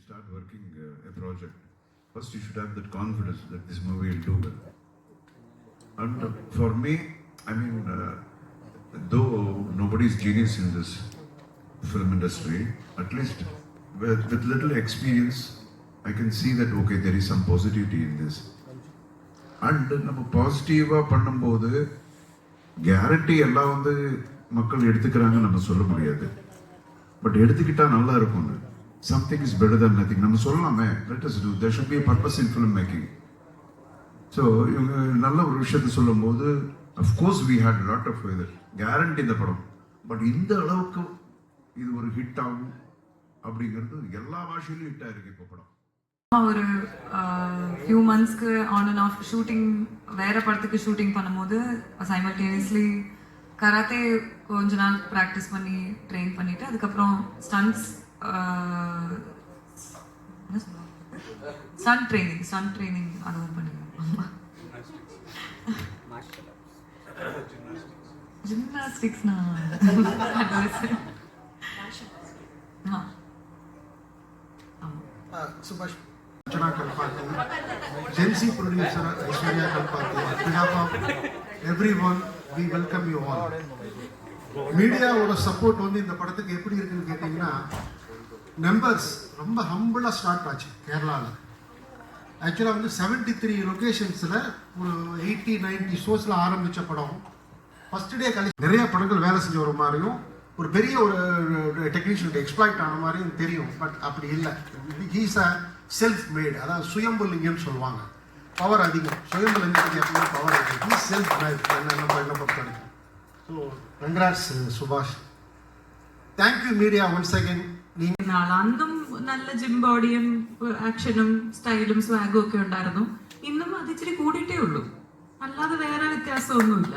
start working a project, first you should have that confidence that this movie will do well. And for me, I mean, though nobody is genius in this film industry, at least with little experience, I can see that okay, there is some positivity in this. And நம்ம பாசிட்டிவாக பண்ணும்போது guarantee எல்லாம் வந்து மக்கள் எடுத்துக்கிறாங்கன்னு நம்ம சொல்ல முடியாது. But எடுத்துக்கிட்டா நல்லா இருக்கும்னு. Something is better than nothing நம்ம சொல்லலாமே. Let us do. There should be a purpose in film making. So இவங்க நல்ல ஒரு விஷயத்தை சொல்லும் போது of course we had lot of guarantee இந்த படம். பட் இந்த அளவுக்கு இது ஒரு ஹிட் ஆகும் அப்படிங்கிறது எல்லா பாஷையிலும் ஹிட் ஆயிருக்கு இப்போ படம். ஒரு ஃபியூ மந்த்ஸ்க்கு ஆன் அண்ட் ஆஃப் ஷூட்டிங் வேற படத்துக்கு ஷூட்டிங் பண்ணும்போது சைமல்டேனியஸ்லி கராத்தே கொஞ்ச நாள் ப்ராக்டிஸ் பண்ணி ட்ரெயின் பண்ணிட்டு அதுக்கப்புறம் ஸ்டண்ட் ட்ரைனிங் அதுவும் பண்ணிடுவோம். ஜிம்னாஸ்டிக்ஸ்னா Subhash Archana Kalpathy, Gen-Z producer Aishwarya Kalpathy, on behalf of everyone, we welcome you all. மீடியாவோட சப்போர்ட் வந்து இந்த படத்துக்கு எப்படி இருக்குன்னு கேட்டிங்கன்னா, நம்பர்ஸ் ரொம்ப ஹம்பிளாக ஸ்டார்ட் ஆச்சு கேரளாவில். ஆக்சுவலாக வந்து 73 லொக்கேஷன்ஸில் ஒரு 80-90 ஷோஸில் ஆரம்பித்த படம் ஃபஸ்ட் டே நிறைய படங்கள் வேலை செஞ்ச ஒரு மாதிரியும் ஒரு பெரிய ஒரு டெக்னீஷியன் எக்ஸ்ப்ளாய்ட் ஆன மாதிரியும் தெரியும். பட் அப்படி இல்லை. ஹீஸ் அ செல்ஃப் மேட், அதாவது சுயம்பு லிங்கம்னு சொல்லுவாங்க. பவர் அதிகம். சுயம்பு லிங்கத்துக்கு எப்பவுமே பவர் அதிகம். ஹீஸ் செல்ஃப் மேட் என்ன பொறுத்த வரைக்கும். ஸோ கங்க்ராட்ஸ் சுபாஷ். Thank you media once again. അന്നും നല്ല ജിം ബോഡിയും ആക്ഷനും സ്റ്റൈലും സ്വാഗും ഒക്കെ ഉണ്ടായിരുന്നു. ഇന്നും അത് ഇച്ചിരി കൂടിയിട്ടേ ഉള്ളൂ, അല്ലാതെ വേറെ വ്യത്യാസമൊന്നുമില്ല.